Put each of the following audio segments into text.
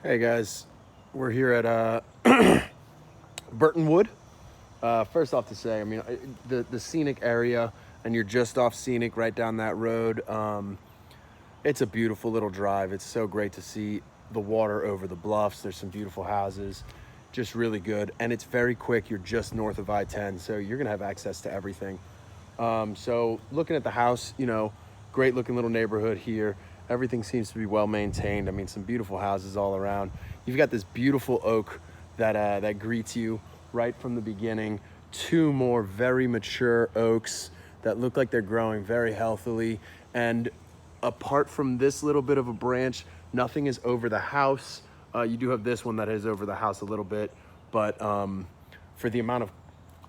Hey guys, we're here at Burtonwood. First off to say, I mean, the scenic area, and you're just off scenic right down that road. It's a beautiful little drive. It's so great to see the water over the bluffs. There's some beautiful houses, just really good. And it's very quick. You're just north of I-10, so you're gonna have access to everything. So looking at the house, great looking little neighborhood here. Everything seems to be well maintained. I mean, some beautiful houses all around. You've got this beautiful oak that greets you right from the beginning. Two more very mature oaks that look like they're growing very healthily. And apart from this little bit of a branch, nothing is over the house. You do have this one that is over the house a little bit, but for the amount of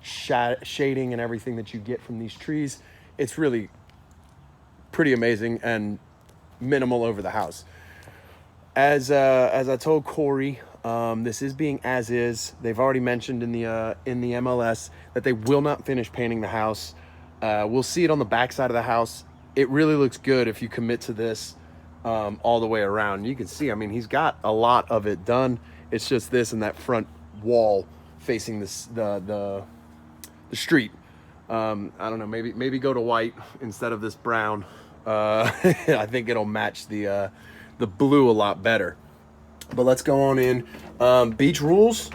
shading and everything that you get from these trees, it's really pretty amazing and minimal over the house. As I told Corey, this is being as is. They've already mentioned in the MLS that they will not finish painting the house. We'll see it on the back side of the house. It really looks good if you commit to this all the way around. You can see, I mean, he's got a lot of it done. It's just this and that front wall facing the street. I don't know, maybe go to white instead of this brown. I think it'll match the blue a lot better. But let's go on in. Beach rules.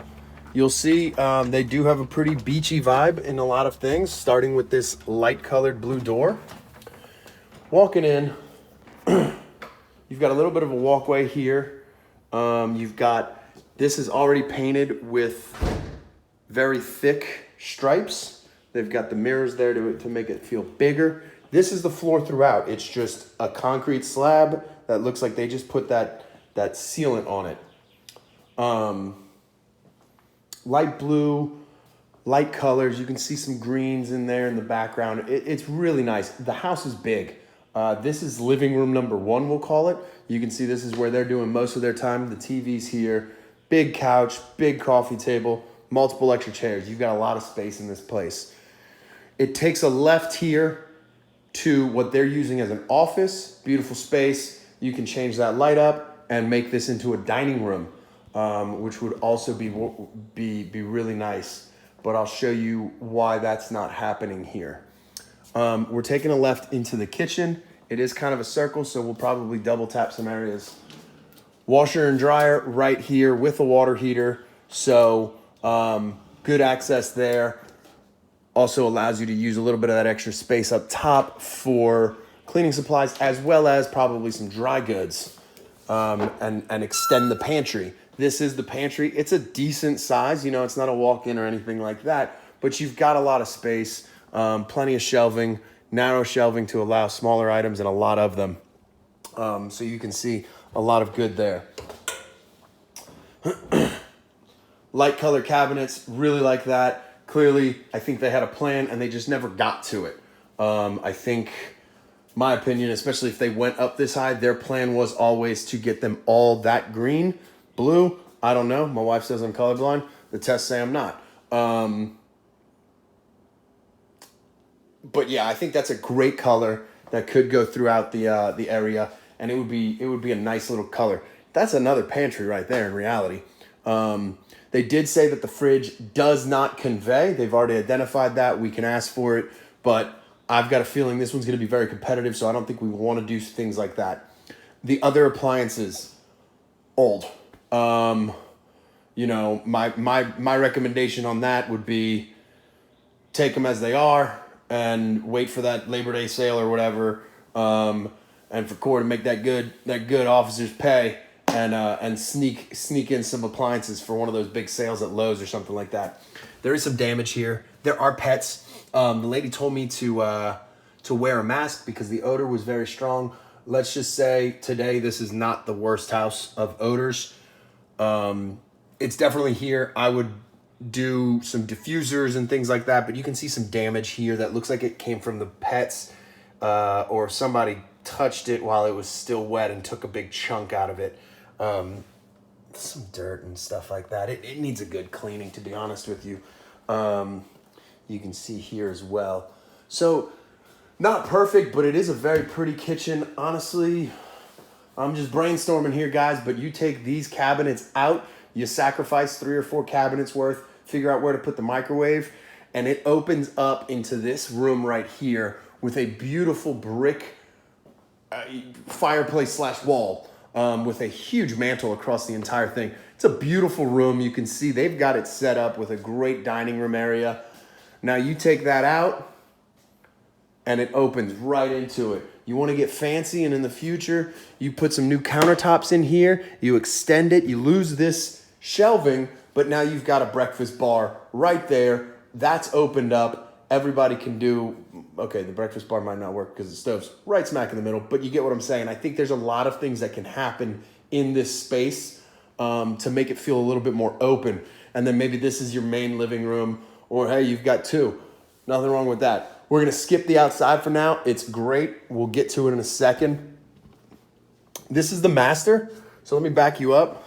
You'll see they do have a pretty beachy vibe in a lot of things, starting with this light colored blue door. Walking in, you've got a little bit of a walkway here. This is already painted with very thick stripes. They've got the mirrors there to make it feel bigger. This is the floor throughout. It's just a concrete slab that looks like they just put that sealant on it. Light blue, light colors. You can see some greens in there in the background. It's really nice. The house is big. This is living room number 1, we'll call it. You can see this is where they're doing most of their time. The TV's here. Big couch, big coffee table, multiple extra chairs. You've got a lot of space in this place. It takes a left here to what they're using as an office. Beautiful space. You can change that light up and make this into a dining room, which would also be really nice. But I'll show you why that's not happening here. We're taking a left into the kitchen. It is kind of a circle, so we'll probably double tap some areas. Washer and dryer right here with a water heater. So good access there. Also allows you to use a little bit of that extra space up top for cleaning supplies, as well as probably some dry goods, and extend the pantry. This is the pantry. It's a decent size. It's not a walk-in or anything like that, but you've got a lot of space, plenty of shelving, narrow shelving to allow smaller items and a lot of them. So you can see a lot of good there. Light color cabinets, really like that. Clearly, I think they had a plan and they just never got to it. I think, my opinion, especially if they went up this high, their plan was always to get them all that green. Blue, I don't know. My wife says I'm colorblind. The tests say I'm not. But yeah, I think that's a great color that could go throughout the area, and it would be a nice little color. That's another pantry right there in reality. They did say that the fridge does not convey. They've already identified that. We can ask for it, but I've got a feeling this one's going to be very competitive, so I don't think we want to do things like that. The other appliances, old. My recommendation on that would be take them as they are and wait for that Labor Day sale or whatever, and for Core to make that good officers pay. And sneak in some appliances for one of those big sales at Lowe's or something like that. There is some damage here. There are pets. The lady told me to wear a mask because the odor was very strong. Let's just say today this is not the worst house of odors. It's definitely here. I would do some diffusers and things like that, but you can see some damage here that looks like it came from the pets, or somebody touched it while it was still wet and took a big chunk out of it. Some dirt and stuff like that. It needs a good cleaning, to be honest with you. You can see here as well. So not perfect, but it is a very pretty kitchen. Honestly, I'm just brainstorming here, guys, but you take these cabinets out, you sacrifice 3 or 4 cabinets worth, figure out where to put the microwave, and it opens up into this room right here with a beautiful brick fireplace slash wall with a huge mantle across the entire thing. It's a beautiful room. You can see they've got it set up with a great dining room area. Now you take that out and it opens right into it. You want to get fancy, and in the future, you put some new countertops in here, you extend it, you lose this shelving, but now you've got a breakfast bar right there. That's opened up. Everybody can do, okay, the breakfast bar might not work because the stove's right smack in the middle, but you get what I'm saying. I think there's a lot of things that can happen in this space to make it feel a little bit more open. And then maybe this is your main living room, or hey, you've got 2. Nothing wrong with that. We're going to skip the outside for now. It's great. We'll get to it in a second. This is the master. So let me back you up.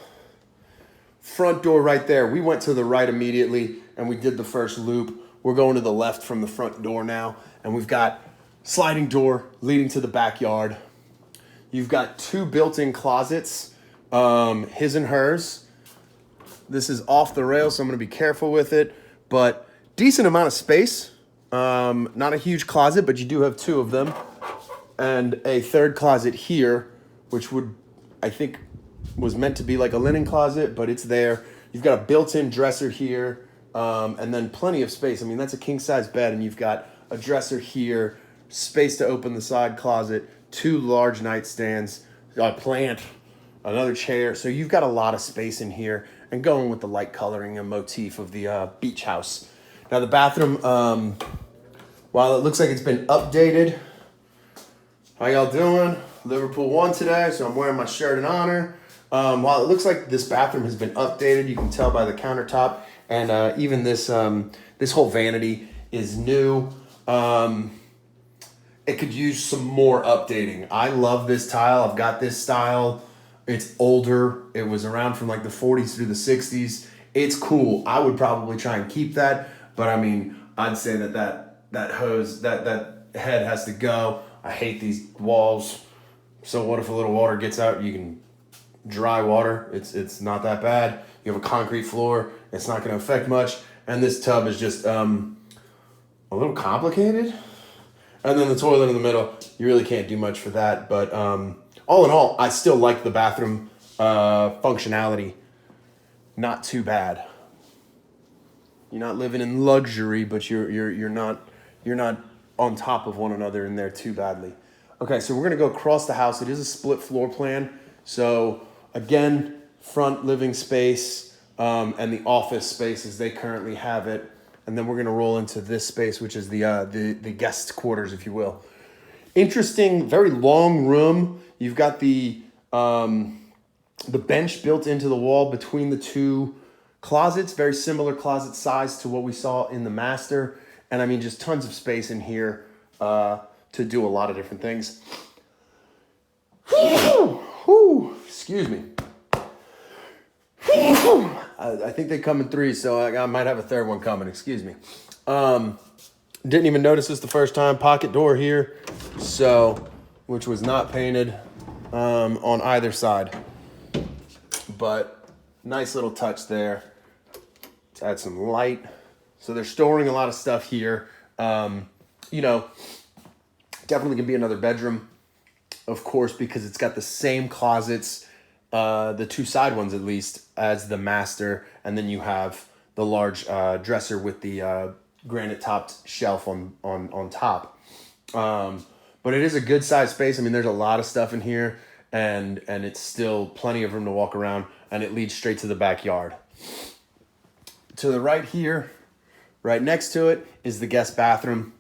Front door right there. We went to the right immediately and we did the first loop. We're going to the left from the front door now. And we've got sliding door leading to the backyard. You've got 2 built-in closets, his and hers. This is off the rails, so I'm going to be careful with it. But decent amount of space. Not a huge closet, but you do have 2 of them. And a third closet here, which I think was meant to be like a linen closet, but it's there. You've got a built-in dresser here, and then plenty of space. I mean, that's a king-size bed, and you've got a dresser here, space to open the side closet, 2 large nightstands, a plant, another chair. So you've got a lot of space in here, and going with the light coloring and motif of the beach house. Now the bathroom, while it looks like it's been updated, how y'all doing? Liverpool won today, so I'm wearing my shirt in honor. While it looks like this bathroom has been updated, you can tell by the countertop, and even this whole vanity is new. It could use some more updating. I love this tile. I've got this style. It's older. It was around from like the 40s through the 60s. It's cool. I would probably try and keep that, but I mean, I'd say that hose, that head has to go. I hate these walls. So what if a little water gets out? You can dry water. It's not that bad. You have a concrete floor. It's not going to affect much. And this tub is just a little complicated. And then the toilet in the middle, you really can't do much for that. But all in all, I still like the bathroom functionality. Not too bad. You're not living in luxury, but you're not on top of one another in there too badly. Okay, so we're gonna go across the house. It is a split floor plan. So again, front living space and the office space as they currently have it. And then we're gonna roll into this space, which is the guest quarters, if you will. Interesting, very long room. You've got the bench built into the wall between the 2 closets, very similar closet size to what we saw in the master. And I mean, just tons of space in here to do a lot of different things. Excuse me. I think they come in 3s, so I might have a third one coming. Excuse me. Didn't even notice this the first time. Pocket door here, so which was not painted on either side. But nice little touch there. Let's add some light. So they're storing a lot of stuff here. Definitely can be another bedroom, of course, because it's got the same closets, the 2 side ones at least, as the master. And then you have the large dresser with the granite topped shelf on top. But it is a good sized space. I mean, there's a lot of stuff in here, and it's still plenty of room to walk around, and it leads straight to the backyard. To the right here, right next to it, is the guest bathroom.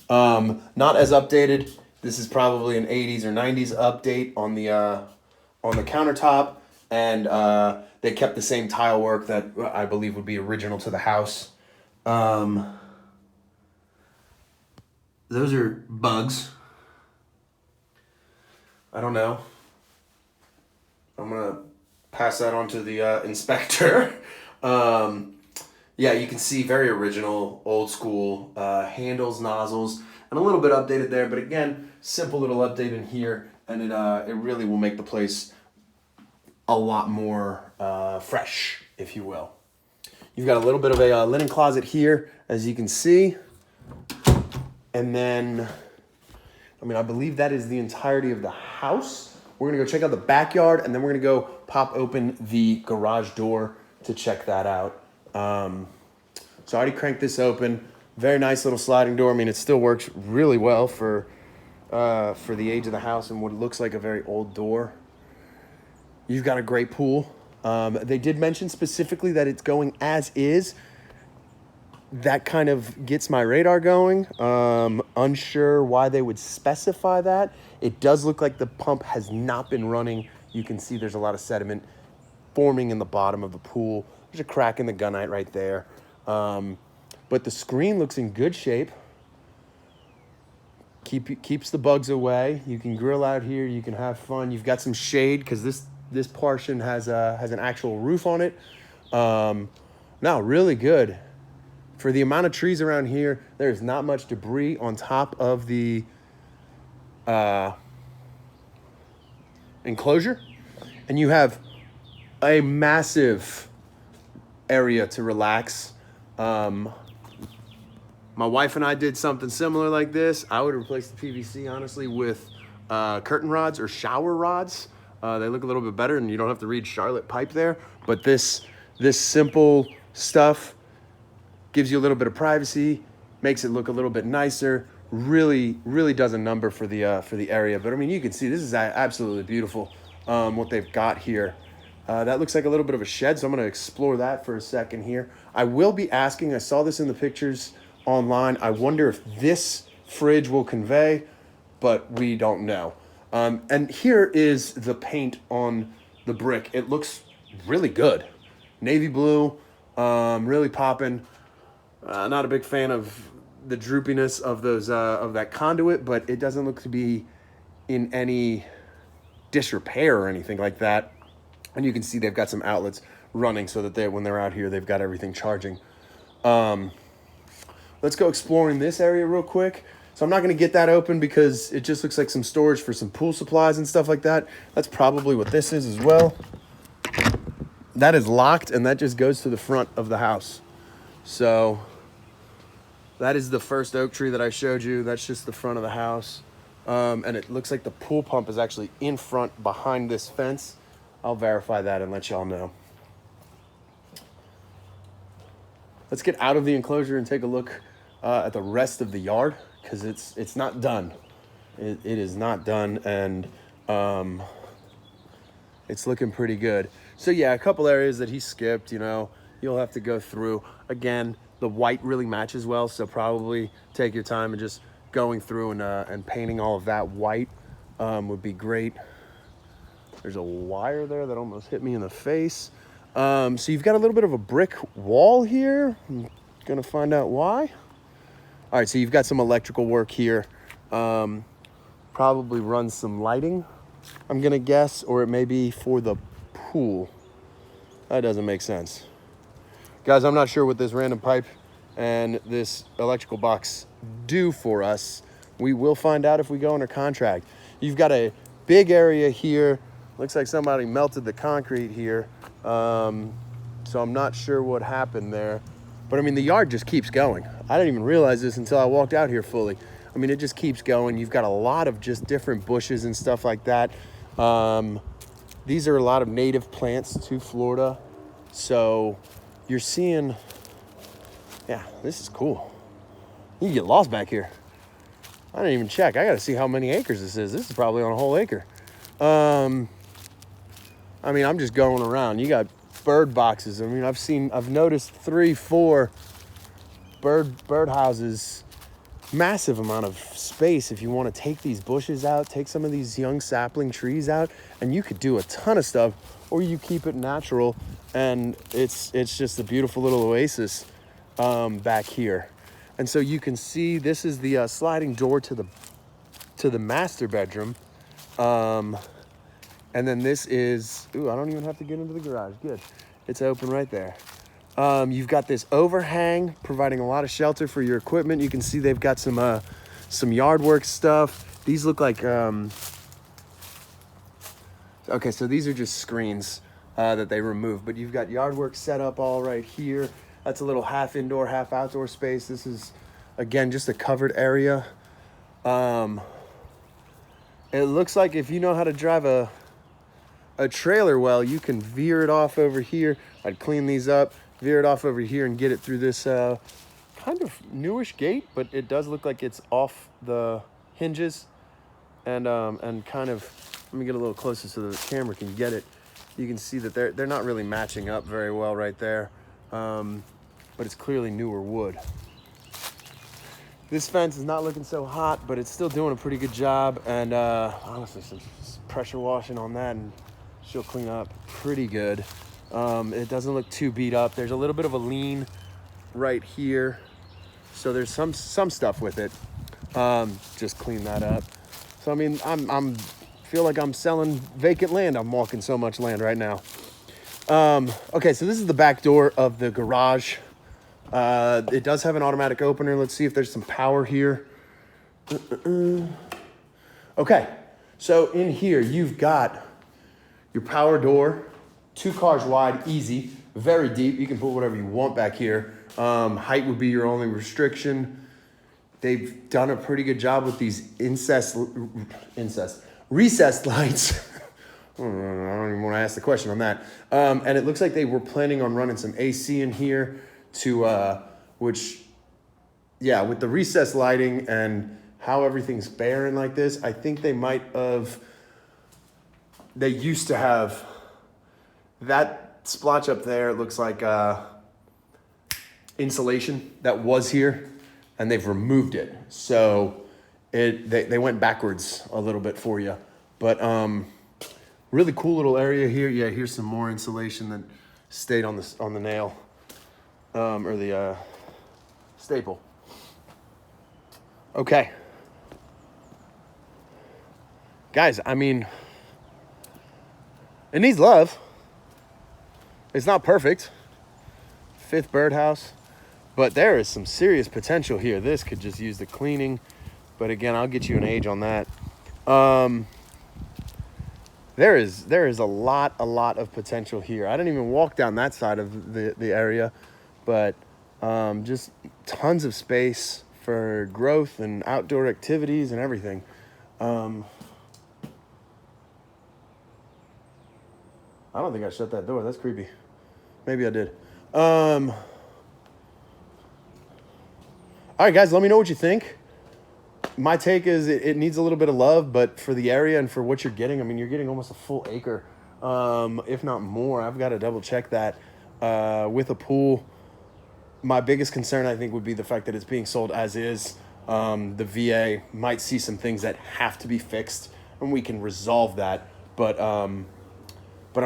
Not as updated. This is probably an 80s or 90s update on the countertop, and they kept the same tile work that I believe would be original to the house. Those are bugs. I don't know. I'm gonna pass that on to the inspector. Yeah, you can see very original, old school handles, nozzles, and a little bit updated there. But again, simple little update in here. and it really will make the place a lot more fresh, if you will. You've got a little bit of a linen closet here, as you can see. And then, I mean, I believe that is the entirety of the house. We're gonna go check out the backyard, and then we're gonna go pop open the garage door to check that out. So I already cranked this open. Very nice little sliding door. I mean, it still works really well for the age of the house and what looks like a very old door. You've got a great pool. They did mention specifically that it's going as is. That kind of gets my radar going. Unsure why they would specify that. It does look like the pump has not been running. You can see there's a lot of sediment forming in the bottom of the pool. There's a crack in the gunite right there. But the screen looks in good shape. Keeps the bugs away. You can grill out here. You can have fun. You've got some shade because this portion has an actual roof on it. No, really good. For the amount of trees around here, there's not much debris on top of the enclosure. And you have a massive area to relax. My wife and I did something similar like this. I would replace the PVC, honestly, with curtain rods or shower rods. They look a little bit better, and you don't have to read Charlotte pipe there. But this simple stuff gives you a little bit of privacy, makes it look a little bit nicer. Really does a number for the area. But I mean, you can see this is absolutely beautiful. What they've got here. That looks like a little bit of a shed, so I'm going to explore that for a second here. I will be asking. I saw this in the pictures online. I wonder if this fridge will convey, but we don't know. And here is the paint on the brick. It looks really good. Navy blue, really popping. Not a big fan of the droopiness of those of that conduit, but it doesn't look to be in any disrepair or anything like that. And you can see they've got some outlets running so that when they're out here, they've got everything charging. Let's go exploring this area real quick. So I'm not going to get that open because it just looks like some storage for some pool supplies and stuff like that. That's probably what this is as well. That is locked, and that just goes to the front of the house. So that is the first oak tree that I showed you. That's just the front of the house. And it looks like the pool pump is actually in front behind this fence. I'll verify that and let y'all know. Let's get out of the enclosure and take a look at the rest of the yard, because it's not done. It is not done, and it's looking pretty good. So yeah, a couple areas that he skipped, you'll have to go through. Again, the white really matches well, so probably take your time and just going through and painting all of that white would be great. There's a wire there that almost hit me in the face. So you've got a little bit of a brick wall here. I'm gonna find out why. All right, so you've got some electrical work here. Probably runs some lighting, I'm gonna guess, or it may be for the pool. That doesn't make sense. Guys, I'm not sure what this random pipe and this electrical box do for us. We will find out if we go under contract. You've got a big area here. Looks like somebody melted the concrete here. So I'm not sure what happened there. But I mean, the yard just keeps going. I didn't even realize this until I walked out here fully. I mean, it just keeps going. You've got a lot of just different bushes and stuff like that. These are a lot of native plants to Florida. So you're seeing, yeah, this is cool. You can get lost back here. I didn't even check. I got to see how many acres this is. This is probably on a whole acre. I mean, I'm just going around. You got bird boxes. I mean, I've noticed 3-4 bird houses. Massive amount of space if you want to take these bushes out, take some of these young sapling trees out, and you could do a ton of stuff, or you keep it natural, and it's just a beautiful little oasis back here. And so you can see this is the sliding door to the master bedroom. And then this is, I don't even have to get into the garage. Good. It's open right there. You've got this overhang providing a lot of shelter for your equipment. You can see they've got some yard work stuff. These look like Okay, so these are just screens that they removed, but you've got yard work set up all right here. That's a little half indoor, half outdoor space. This is, again, just a covered area. It looks like if you know how to drive a trailer well, you can veer it off over here. I'd clean these up, veer it off over here, and get it through this kind of newish gate, but it does look like it's off the hinges, and kind of, let me get a little closer so the camera can get it. You can see that they're not really matching up very well right there, but it's clearly newer wood. This fence is not looking so hot, but it's still doing a pretty good job, and honestly, some pressure washing on that, and she'll clean up pretty good. It doesn't look too beat up. There's a little bit of a lean right here, so there's some stuff with it. Just clean that up. So I mean, I'm feel like I'm selling vacant land. I'm walking so much land right now. Okay, so this is the back door of the garage. It does have an automatic opener. Let's see if there's some power here. Okay, so in here you've got your power door, 2 cars wide, easy, very deep. You can put whatever you want back here. Height would be your only restriction. They've done a pretty good job with these recessed lights. I don't even want to ask the question on that. And it looks like they were planning on running some AC in here to, which, yeah, with the recessed lighting and how everything's barren like this, I think they might have, they used to have that splotch up there. It looks like insulation that was here, and they've removed it. So they went backwards a little bit for you. But really cool little area here. Yeah, here's some more insulation that stayed on the nail, or the staple. Okay. Guys, I mean, it needs love. It's not perfect. 5th birdhouse, but there is some serious potential here. This could just use the cleaning, but again, I'll get you an age on that. There is a lot of potential here. I didn't even walk down that side of the area, but just tons of space for growth and outdoor activities and everything. I don't think I shut that door. That's creepy. Maybe I did. All right, guys, let me know what you think. My take is it needs a little bit of love, but for the area and for what you're getting, I mean, you're getting almost a full acre, if not more. I've got to double check that. With a pool, my biggest concern, I think, would be the fact that it's being sold as is. The VA might see some things that have to be fixed, and we can resolve that. But I'm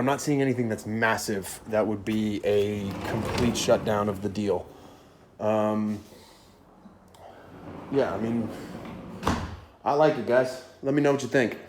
not seeing anything that's massive that would be a complete shutdown of the deal. Yeah, I mean, I like it, guys. Let me know what you think.